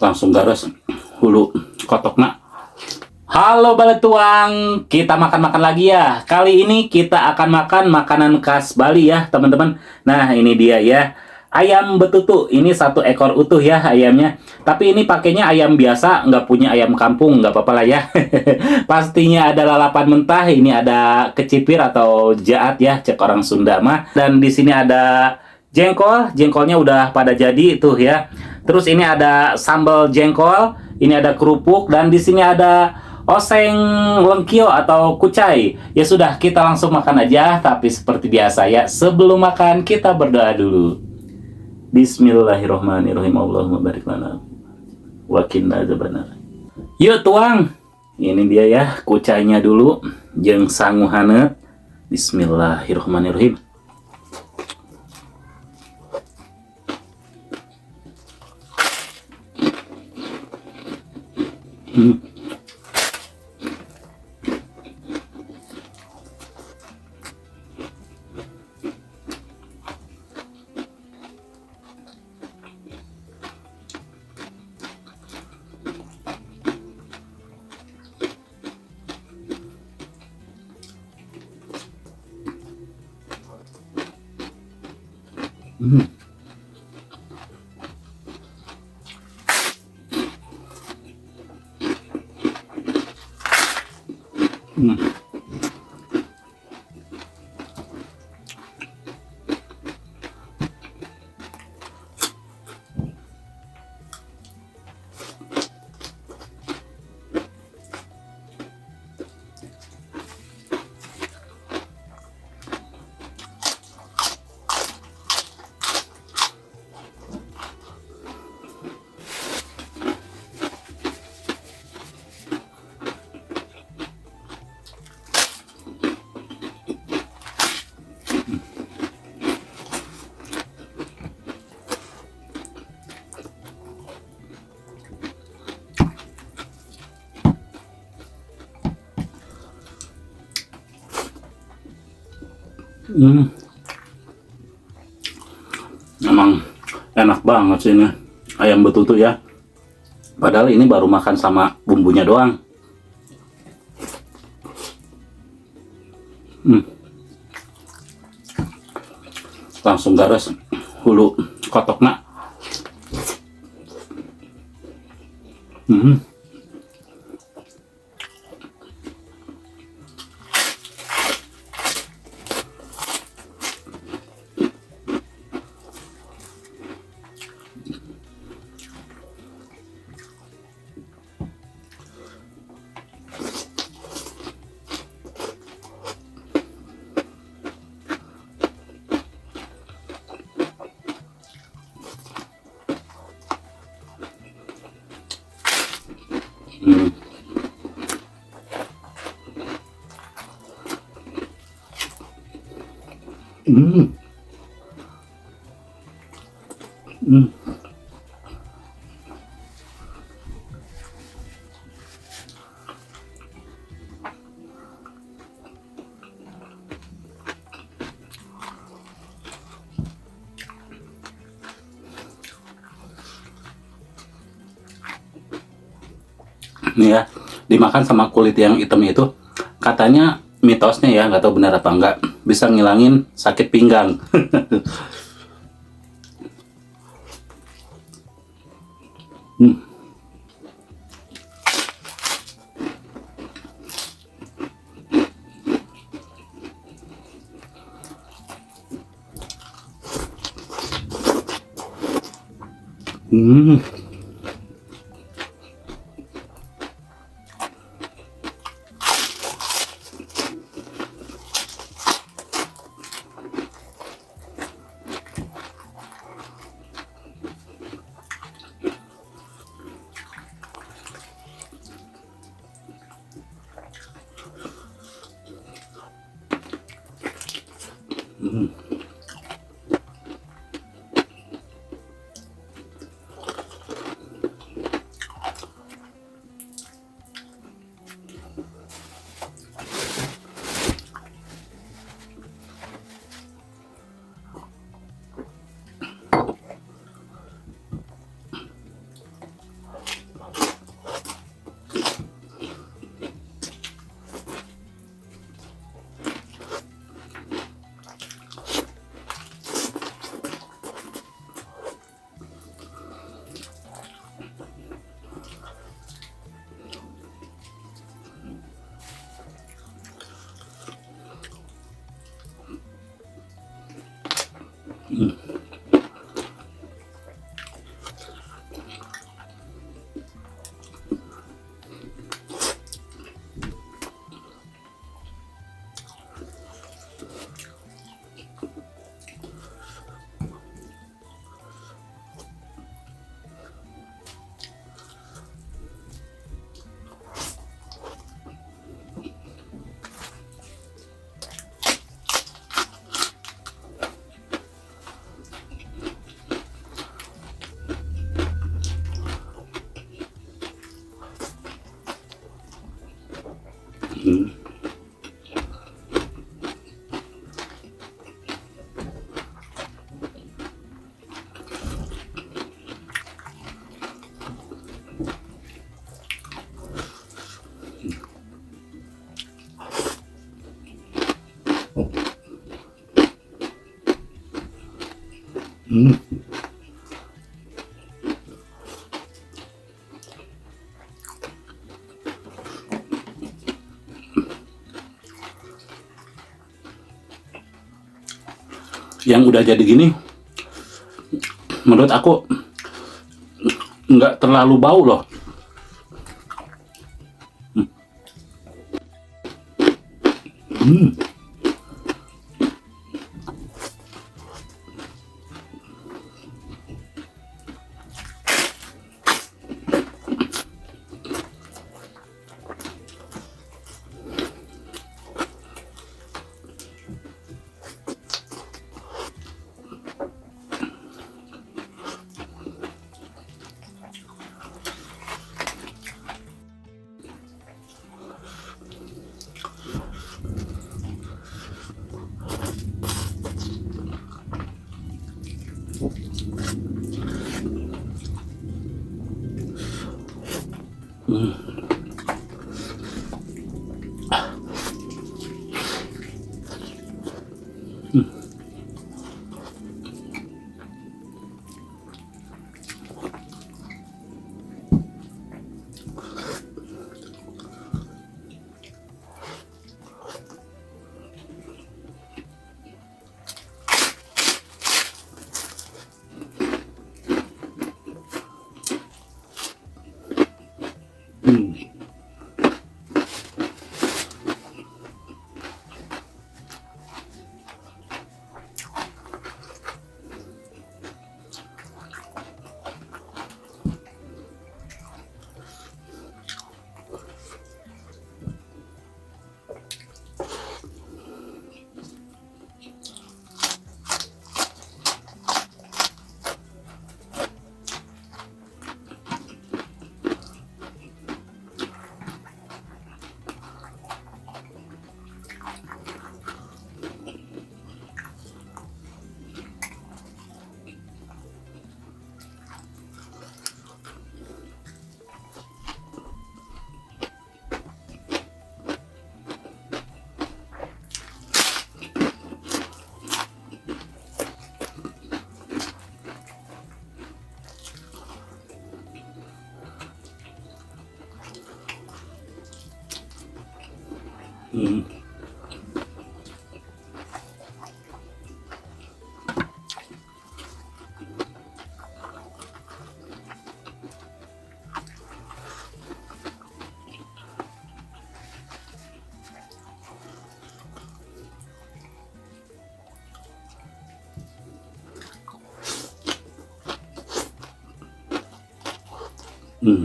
langsung garas hulu kotokna. Halo Baletuang, kita makan-makan lagi ya. Kali ini kita akan makan makanan khas Bali ya teman-teman. Nah ini dia ya, ayam betutu. Ini satu ekor utuh ya ayamnya. Tapi ini pakainya ayam biasa, nggak punya ayam kampung, nggak apa-apa lah ya. Pastinya ada lalapan mentah, ini ada kecipir atau jaat ya, cek orang Sunda mah. Dan di sini ada jengkolnya udah pada jadi tuh ya. Terus ini ada sambal jengkol, ini ada kerupuk, dan di sini ada oseng lengkio atau kucai. Ya sudah, kita langsung makan aja. Tapi seperti biasa ya, sebelum makan kita berdoa dulu. Bismillahirrahmanirrahim. Allahumma barik lana wa qina adzabannar. Yuk tuang. Ini dia ya, kucainya dulu jeung sanguhana. Bismillahirrahmanirrahim. Hmm. Hmm. Hmm. Emang enak banget sih ini ayam betutu ya. Padahal ini baru makan sama bumbunya doang. Langsung garas hulu kotokna. Hmm. Hmm. Hmm. Nih ya, dimakan sama kulit yang hitam itu, katanya mitosnya ya, nggak tahu benar apa enggak, bisa ngilangin sakit pinggang. Hmm. Hmm. Hmm. Hmm. Hmm. Yang udah jadi gini, menurut aku nggak terlalu bau loh. Hmm. Hmm. Hmm. Hmm.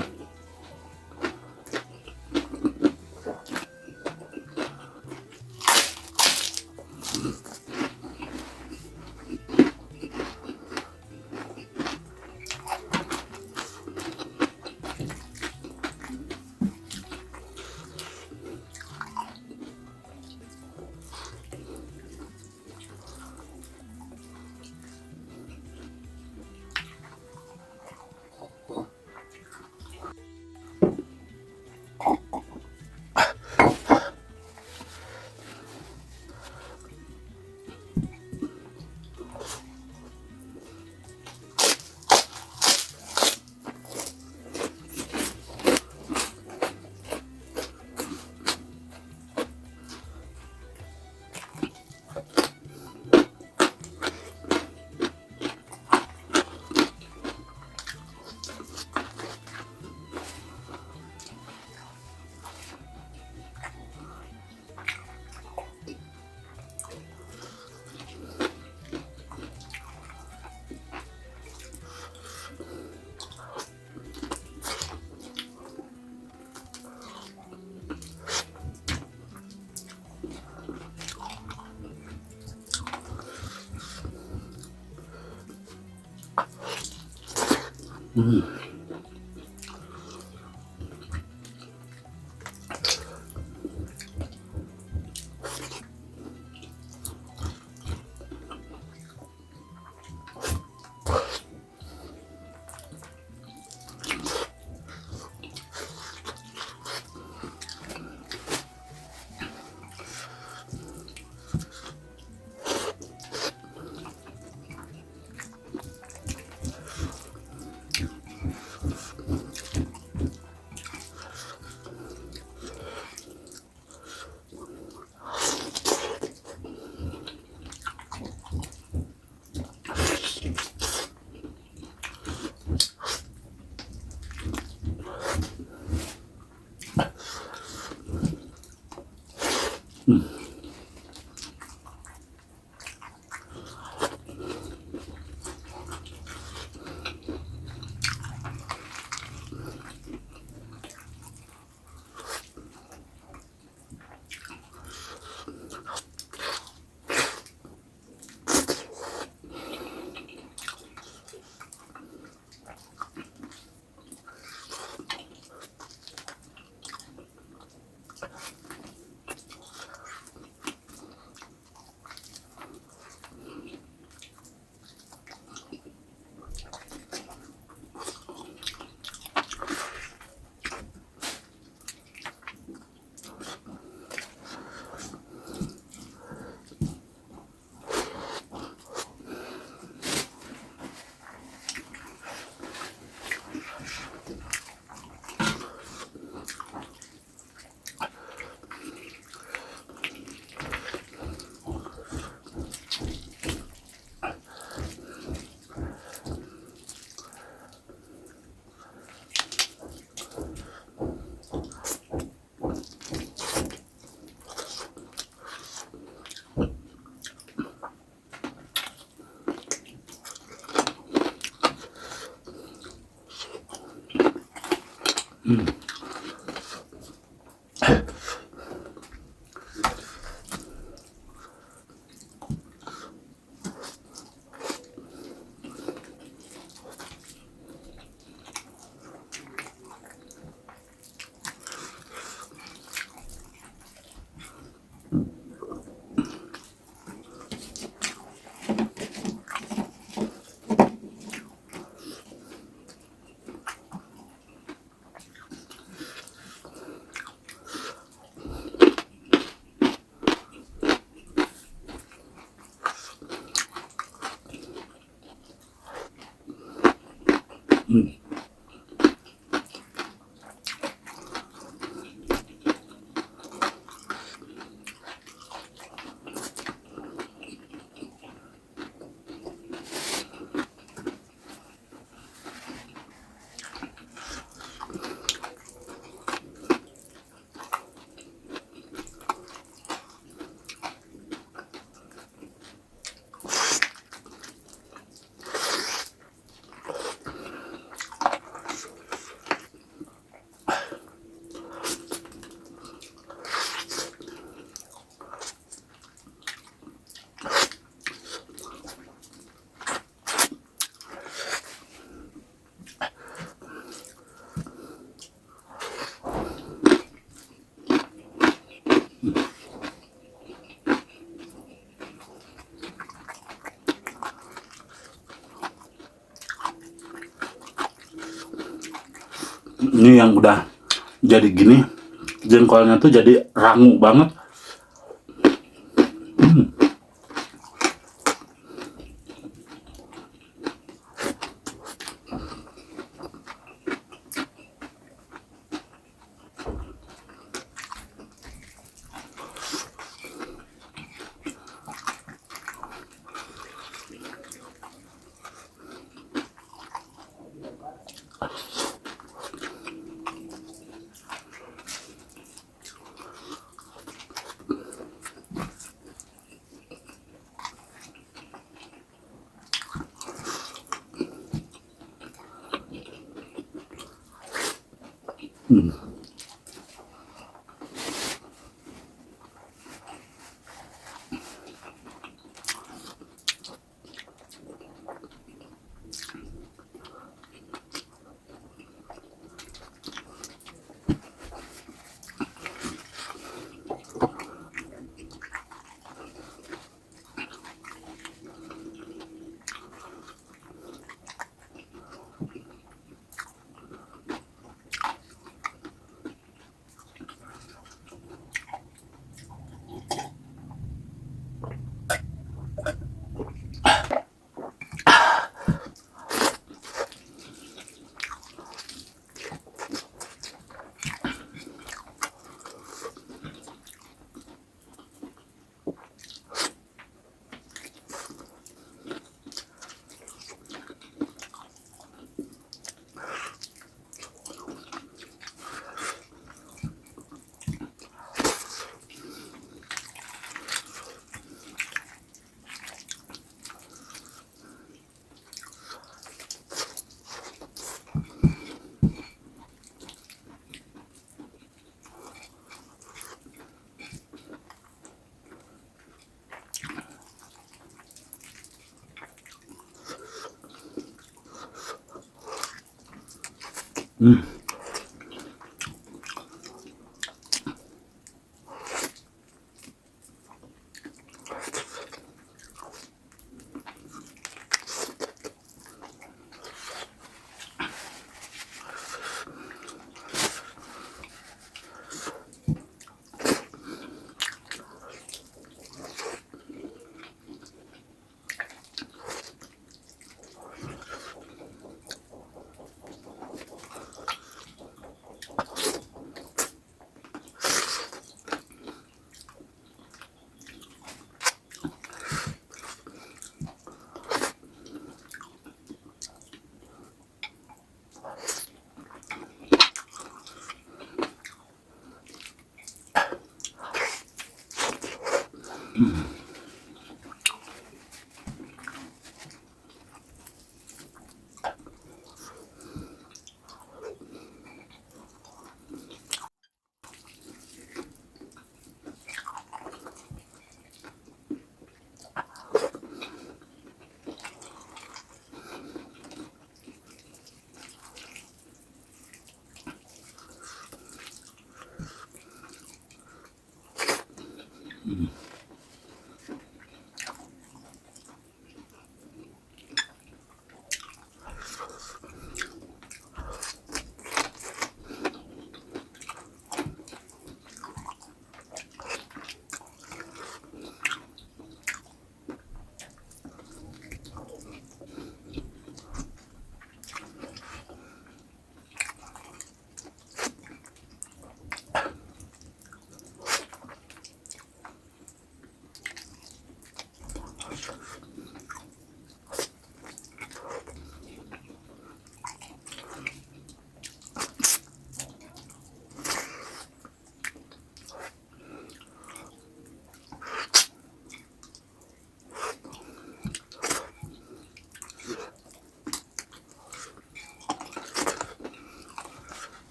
Hmm. Ini yang udah jadi gini, jengkolnya tuh jadi rangu banget.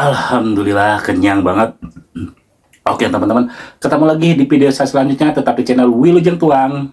Alhamdulillah kenyang banget. Oke teman-teman, ketemu lagi di video saya selanjutnya, tetap di channel Wilujeng Tuang.